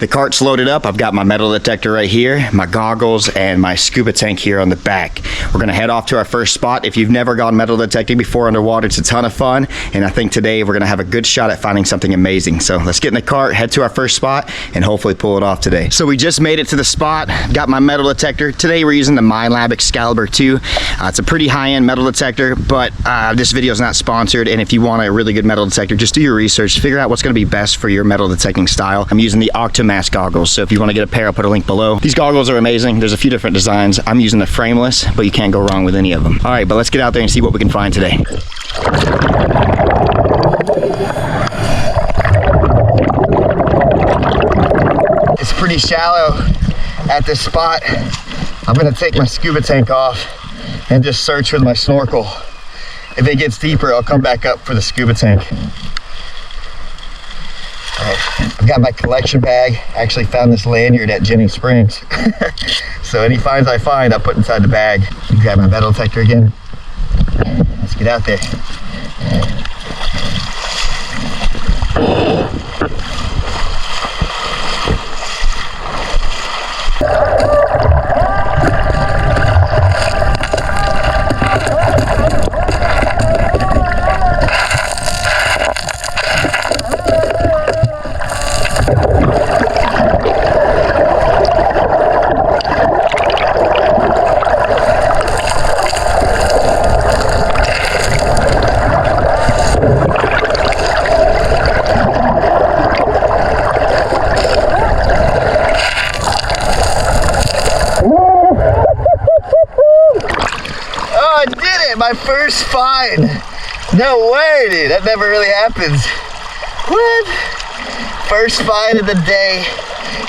The cart's loaded up. I've got my metal detector right here, my goggles, and my scuba tank here on the back. We're gonna head off to our first spot. If you've never gone metal detecting before underwater, it's a ton of fun. And I think today we're gonna have a good shot at finding something amazing. So let's get in the cart, head to our first spot, and hopefully pull it off today. So we just made it to the spot, got my metal detector. Today we're using the MyLab Excalibur 2. It's a pretty high-end metal detector, but this video is not sponsored. And if you want a really good metal detector, just do your research, figure out what's gonna be best for your metal detecting style. I'm using the Octomask goggles, so if you want to get a pair, I'll put a link below. These goggles are amazing. There's a few different designs. I'm using the frameless, but you can't go wrong with any of them. All right, but let's get out there and see what we can find today. It's pretty shallow at this spot. I'm gonna take my scuba tank off and just search with my snorkel. If it gets deeper, I'll come back up for the scuba tank. I've got my collection bag. I actually found this lanyard at Jenny Springs. So any finds I find, I'll put inside the bag. Grab my metal detector again. Let's get out there. My first find. No way, dude. That never really happens. What? First find of the day,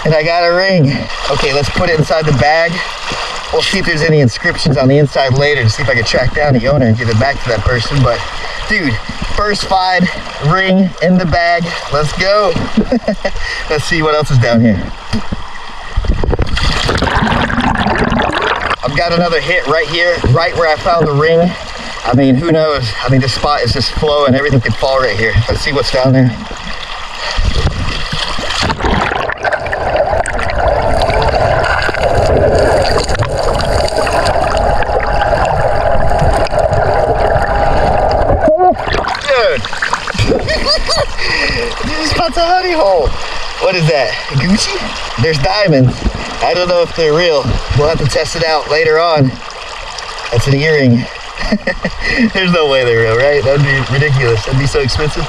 and I got a ring. Okay, let's put it inside the bag. We'll see if there's any inscriptions on the inside later to see if I can track down the owner and give it back to that person. But dude, first find, ring in the bag. Let's go. Let's see what else is down here. I've got another hit right here, right where I found the ring. I mean, who knows? I mean, this spot is just flowing. Everything could fall right here. Let's see what's down there. Dude. This spot's a honey hole. What is that? Gucci? There's diamonds. I don't know if they're real. We'll have to test it out later on. That's an earring. There's no way they're real, right? That'd be ridiculous. That'd be so expensive.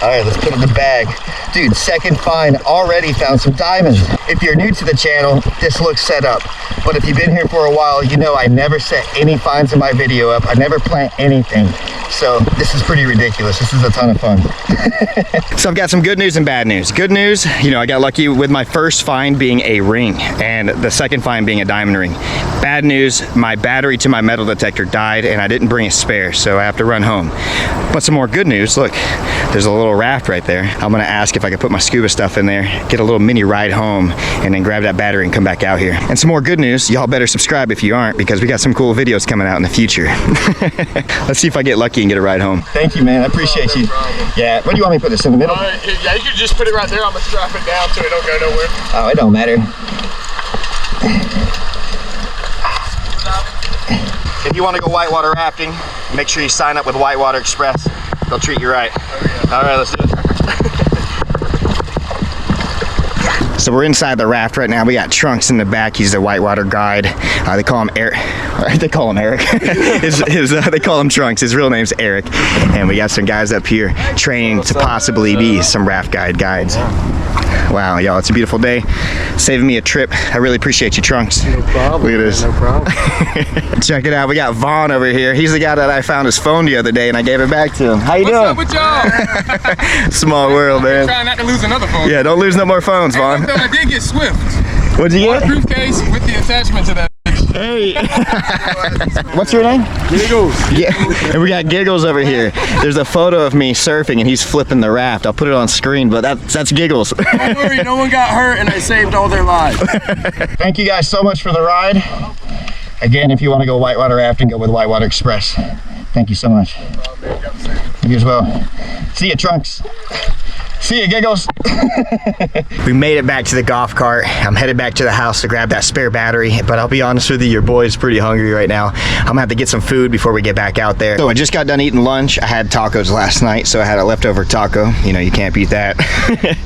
All right, let's put it in the bag. Dude, second find, already found some diamonds. If you're new to the channel, this looks set up. But if you've been here for a while, you know I never set any finds in my video up. I never plant anything. So this is pretty ridiculous. This is a ton of fun. So I've got some good news and bad news. Good news, you know, I got lucky with my first find being a ring and the second find being a diamond ring. Bad news, my battery to my metal detector died and I didn't bring a spare, so I have to run home. But some more good news, look, there's a little raft right there. I'm gonna ask if I can put my scuba stuff in there, get a little mini ride home, and then grab that battery and come back out here. And some more good news, y'all better subscribe if you aren't, because we got some cool videos coming out in the future. Let's see if I get lucky and get a ride home. Thank you, man, I appreciate you. Yeah, what do you want me to put this in the middle? Yeah, you can just put it right there. I'm gonna strap it down so it don't go nowhere. Oh, it don't matter. If you want to go whitewater rafting, make sure you sign up with Whitewater Express. They'll treat you right. Oh, yeah. All right, let's do it. So we're inside the raft right now. We got Trunks in the back. He's the whitewater guide. They call him Eric. They call him Eric. They call him Trunks. His real name's Eric. And we got some guys up here training to possibly be some raft guides. Wow, y'all, it's a beautiful day. Saving me a trip. I really appreciate you, Trunks. No problem. Look at this. No problem. Check it out. We got Vaughn over here. He's the guy that I found his phone the other day and I gave it back to him. How you doing? What's up with y'all? Small world, man. Trying not to lose another phone. Yeah, don't lose no more phones, Vaughn. Hey, I did get Swift. What'd you get? Waterproof case with the attachment to that. Hey. What's your name? Giggles. Yeah, and we got Giggles over here. There's a photo of me surfing and he's flipping the raft. I'll put it on screen, but that's Giggles. Don't worry, no one got hurt and I saved all their lives. Thank you guys so much for the ride. Again, if you want to go whitewater rafting, go with Whitewater Express. Thank you so much. You as well. See ya, Trunks. See ya, giggles. We made it back to the golf cart. I'm headed back to the house to grab that spare battery, but I'll be honest with you, your boy's pretty hungry right now. I'm gonna have to get some food before we get back out there. So I just got done eating lunch. I had tacos last night, so I had a leftover taco. You know, you can't beat that.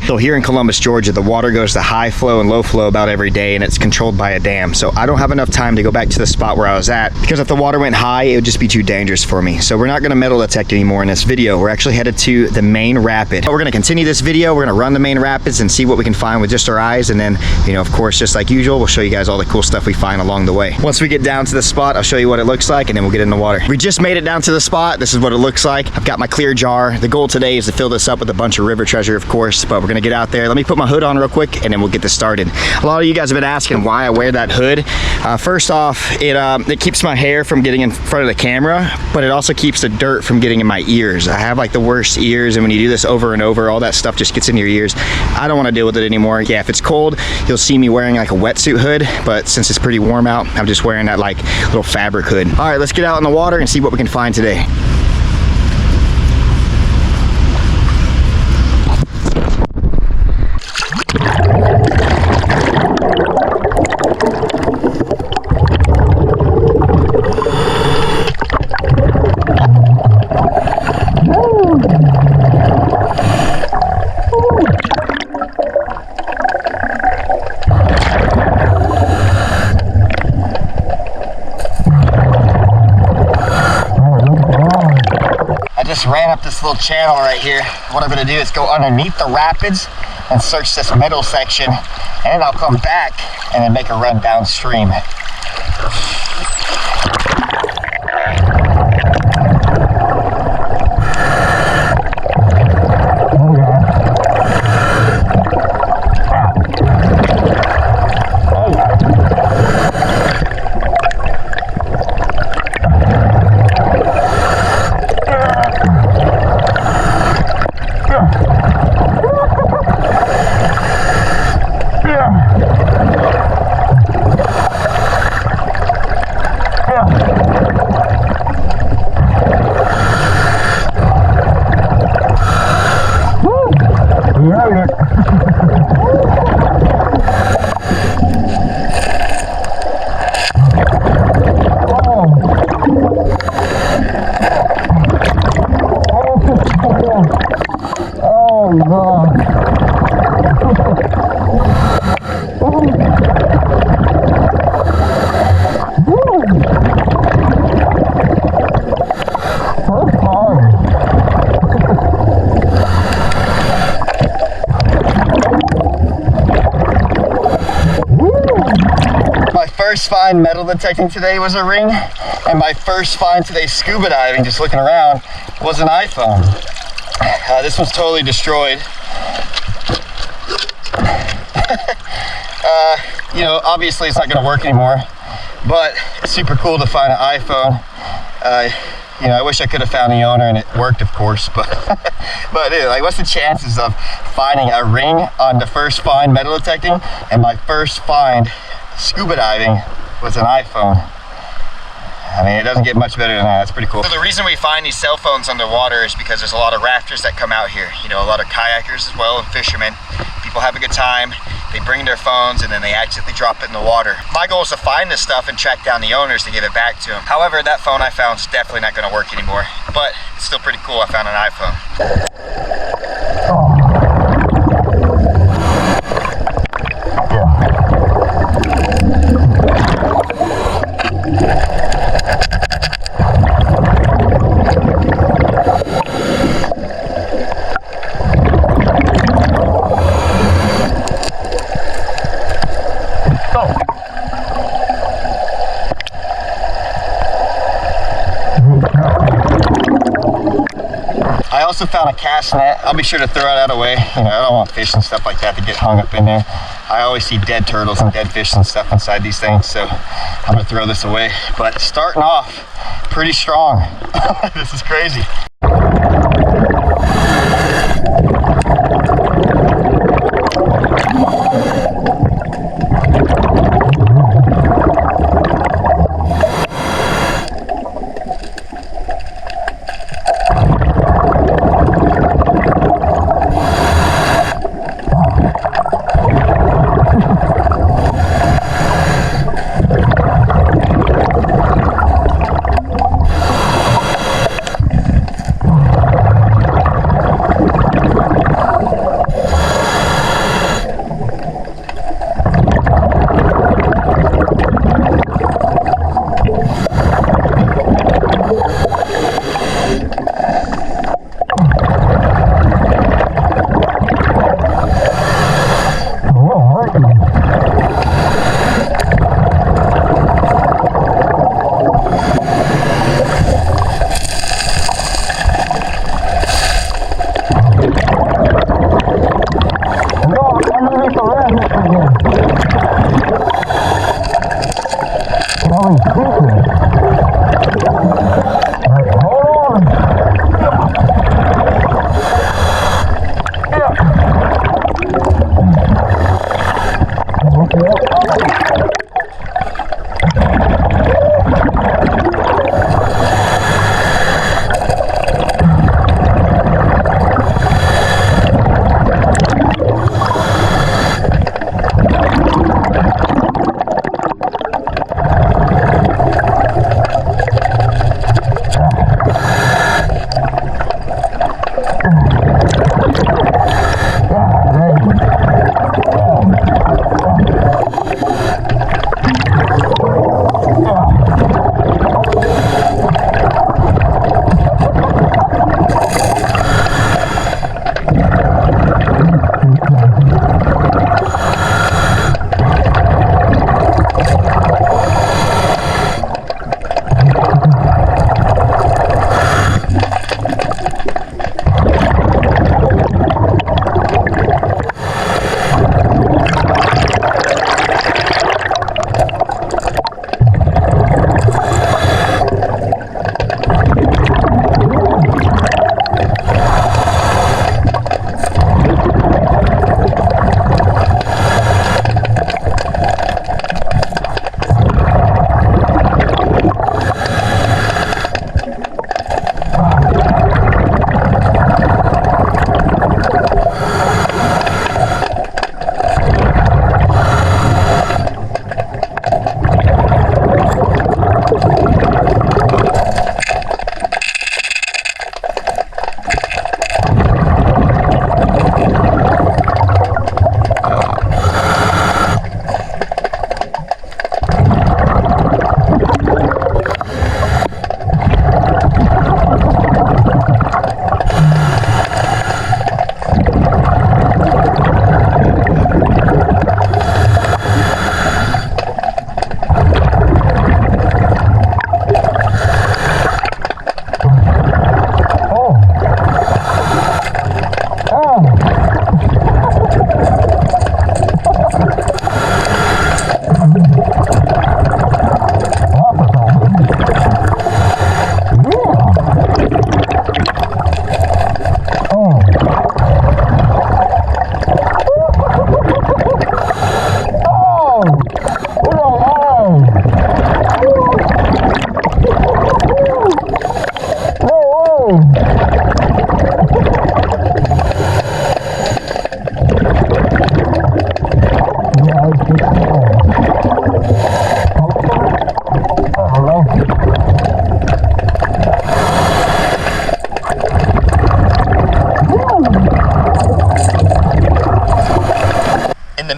So here in Columbus, Georgia, the water goes to high flow and low flow about every day, and it's controlled by a dam. So I don't have enough time to go back to the spot where I was at, because if the water went high, it would just be too dangerous for me. So we're not gonna metal detect anymore in this video. We're actually headed to the main rapid. We're gonna continue this video. We're gonna run the main rapids and see what we can find with just our eyes, and then, you know, of course, just like usual, we'll show you guys all the cool stuff we find along the way. Once we get down to the spot, I'll show you what it looks like, and then we'll get in the water. We just made it down to the spot. This is what it looks like. I've got my clear jar. The goal today is to fill this up with a bunch of river treasure, of course, but we're gonna get out there. Let me put my hood on real quick, and then we'll get this started. A lot of you guys have been asking why I wear that hood. First off, it keeps my hair from getting in front of the camera, but it also keeps the dirt from getting in my ears. I have like the worst ears, and when you do this over and over, all that stuff just gets in your ears. I don't want to deal with it anymore. Yeah, if it's cold, you'll see me wearing like a wetsuit hood, but since it's pretty warm out, I'm just wearing that like little fabric hood. All right, let's get out in the water and see what we can find today. Ran up this little channel right here. What I'm gonna do is go underneath the rapids and search this middle section, and then I'll come back and then make a run downstream. First find metal detecting today was a ring, and my first find today scuba diving, just looking around, was an iPhone. This one's totally destroyed. You know, obviously it's not going to work anymore, but it's super cool to find an iPhone. You know, I wish I could have found the owner and it worked, of course, but dude, like, what's the chances of finding a ring on the first find metal detecting, and my first find scuba diving was an iPhone? I mean, it doesn't get much better than that. That's pretty cool. So the reason we find these cell phones underwater is because there's a lot of rafters that come out here. You know, a lot of kayakers as well, and fishermen. People have a good time. They bring their phones and then they accidentally drop it in the water. My goal is to find this stuff and track down the owners to give it back to them. However, that phone I found is definitely not going to work anymore, but it's still pretty cool. I found an iPhone. I also found a cast net. I'll be sure to throw that away. You know, I don't want fish and stuff like that to get hung up in there. I always see dead turtles and dead fish and stuff inside these things, so I'm gonna throw this away. But starting off pretty strong. This is crazy.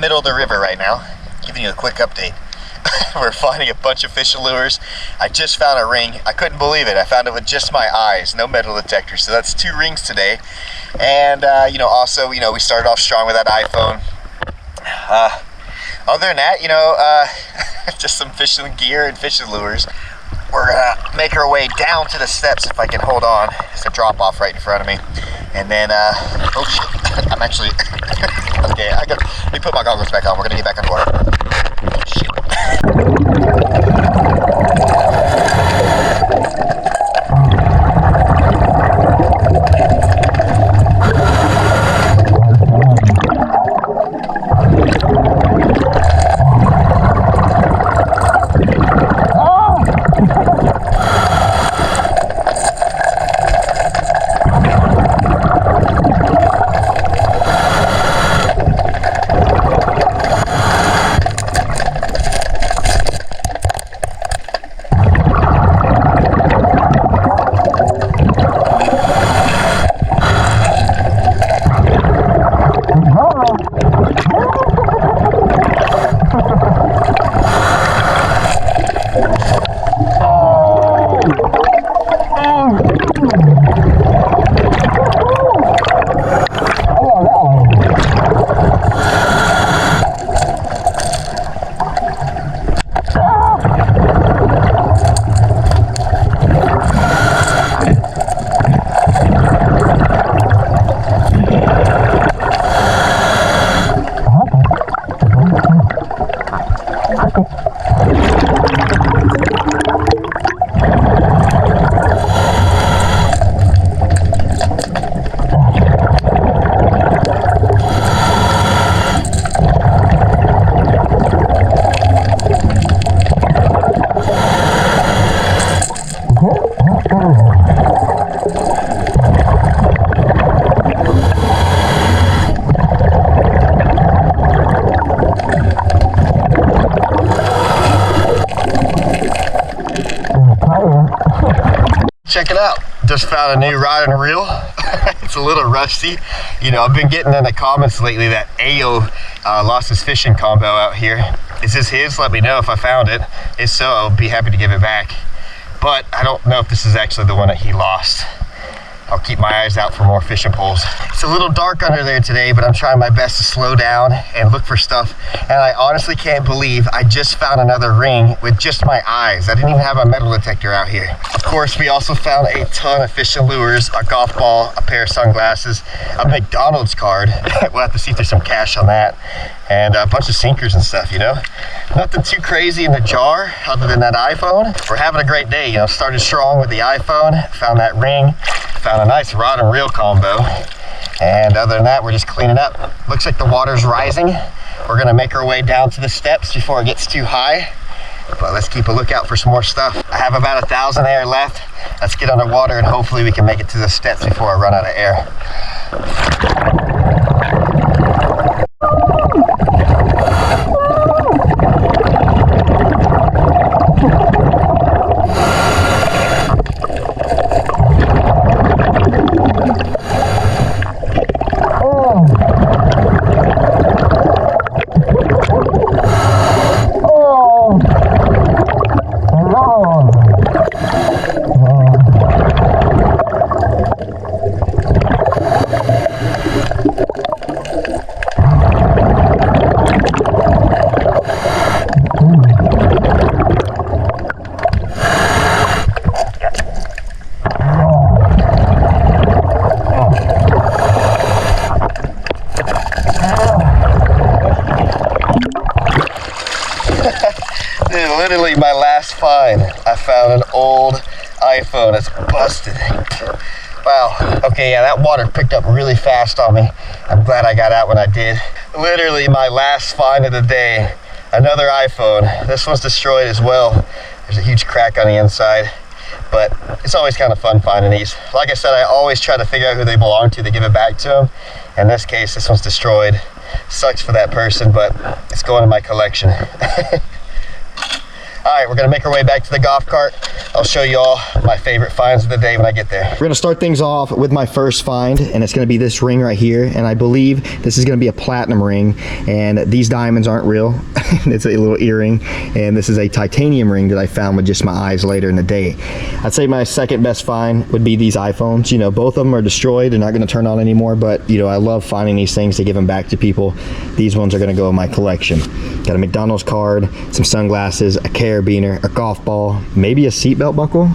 middle of the river right now, giving you a quick update. We're finding a bunch of fish and lures. I just found a ring. I couldn't believe it. I found it with just my eyes, no metal detector. So that's 2 rings today. And also, we started off strong with that iPhone. Other than that, just some fishing gear and fishing lures. We're gonna make our way down to the steps if I can hold on. It's a drop off right in front of me. And then, oh shit, I'm actually, okay, let me put my goggles back on. We're gonna get back on water. Oh shit. just found a new rod and reel. It's a little rusty. You know, I've been getting in the comments lately that Ayo lost his fishing combo out here. Is this his? Let me know if I found it. If so, I'll be happy to give it back. But I don't know if this is actually the one that he lost. I'll keep my eyes out for more fishing poles. It's a little dark under there today, but I'm trying my best to slow down and look for stuff. And I honestly can't believe I just found another ring with just my eyes. I didn't even have a metal detector out here. Of course, we also found a ton of fishing lures, a golf ball, a pair of sunglasses, a McDonald's card. We'll have to see if there's some cash on that. And a bunch of sinkers and stuff, you know? Nothing too crazy in the jar other than that iPhone. We're having a great day, you know, started strong with the iPhone, found that ring, found a nice rod and reel combo. And other than that, we're just cleaning up. Looks like the water's rising. We're gonna make our way down to the steps before it gets too high. But let's keep a lookout for some more stuff. I have about 1,000 air left. Let's get underwater and hopefully we can make it to the steps before I run out of air. Literally my last find. I found an old iPhone. It's busted. Wow. Okay, yeah, that water picked up really fast on me. I'm glad I got out when I did. Literally my last find of the day. Another iPhone. This one's destroyed as well. There's a huge crack on the inside. But it's always kind of fun finding these. Like I said, I always try to figure out who they belong to give it back to them. In this case, this one's destroyed. Sucks for that person, but it's going in my collection. All right, we're gonna make our way back to the golf cart. I'll show you all my favorite finds of the day when I get there. We're gonna start things off with my first find, and it's gonna be this ring right here. And I believe this is gonna be a platinum ring, and these diamonds aren't real. It's a little earring, and this is a titanium ring that I found with just my eyes later in the day. I'd say my second best find would be these iPhones. You know, both of them are destroyed. They're not gonna turn on anymore, but you know, I love finding these things to give them back to people. These ones are gonna go in my collection. Got a McDonald's card, some sunglasses, a carabiner, a golf ball, maybe a seatbelt buckle,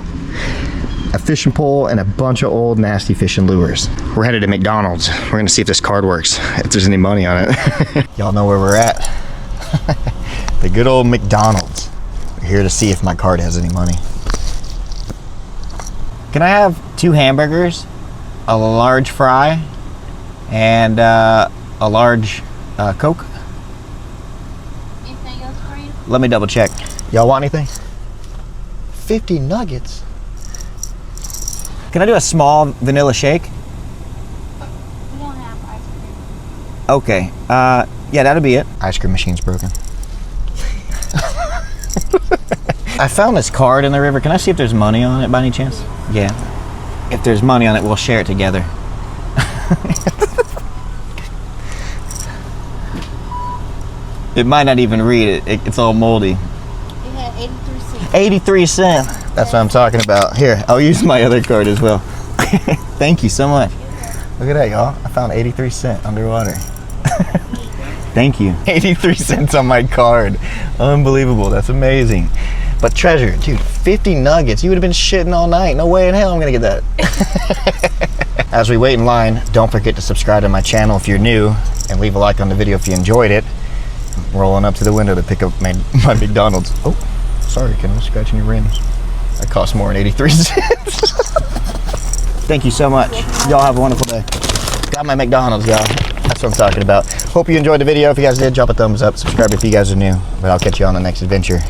a fishing pole, and a bunch of old nasty fishing lures. We're headed to McDonald's. We're gonna see if this card works, if there's any money on it. Y'all know where we're at. The good old McDonald's. We're here to see if my card has any money. Can I have 2 hamburgers, a large fry, and a large Coke? Anything else for you? Let me double check. Y'all want anything? 50 nuggets. Can I do a small vanilla shake? We don't have ice cream. Okay, yeah, that'll be it. Ice cream machine's broken. I found this card in the river. Can I see if there's money on it by any chance? Yeah. If there's money on it, we'll share it together. It might not even read it. It's all moldy. It had 83 cents. 83 cents. That's what I'm talking about. Here, I'll use my other card as well. Thank you so much. Look at that, y'all. I found 83 cents underwater. Thank you. 83 cents on my card. Unbelievable. That's amazing. But treasure, dude, 50 nuggets. You would have been shitting all night. No way in hell I'm gonna get that. As we wait in line, don't forget to subscribe to my channel if you're new, and leave a like on the video if you enjoyed it. I'm rolling up to the window to pick up my McDonald's. Oh, sorry, Ken, I'm scratching your rims. That cost more than 83 cents. Thank you so much. Y'all have a wonderful day. Got my McDonald's, y'all. That's what I'm talking about. Hope you enjoyed the video. If you guys did, drop a thumbs up. Subscribe if you guys are new. But I'll catch you on the next adventure.